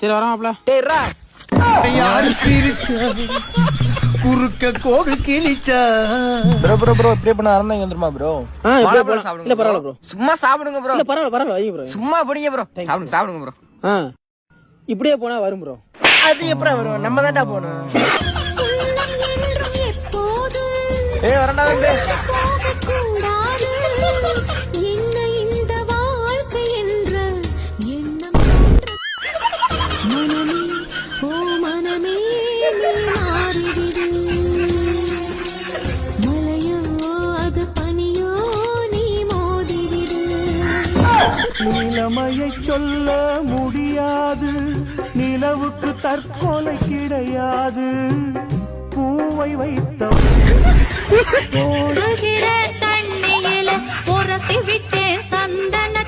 சரி வராமப்ல. டேய்ரா யாரு பிரிச்சா குறுக்க கோடு கிழிச்சா. ப்ரோ ப்ரோ ப்ரோ இப்படியே பண்ண ஆரம்பிங்க வந்துருமா ப்ரோ? இப்படியே போலாம். இல்ல பரவாயில்ல ப்ரோ. சும்மா சாப்பிடுங்க ப்ரோ. இல்ல பரவாயில்ல பரவாயில்ல வைங்க ப்ரோ. சும்மா படிங்க ப்ரோ. சாப்பிடுங்க ப்ரோ. இப்படியே போனா வரும் ப்ரோ. அது எப்பறம் வரும்? நம்ம தான்டா போணும். ஏய் வரடா தம்பி. நிலைமையை சொல்ல முடியாது, நிலவுக்கு தற்கொலை கிடையாது. பூவை வைத்த ஓடுகிற தண்ணியில உரசி விட்டே சந்தன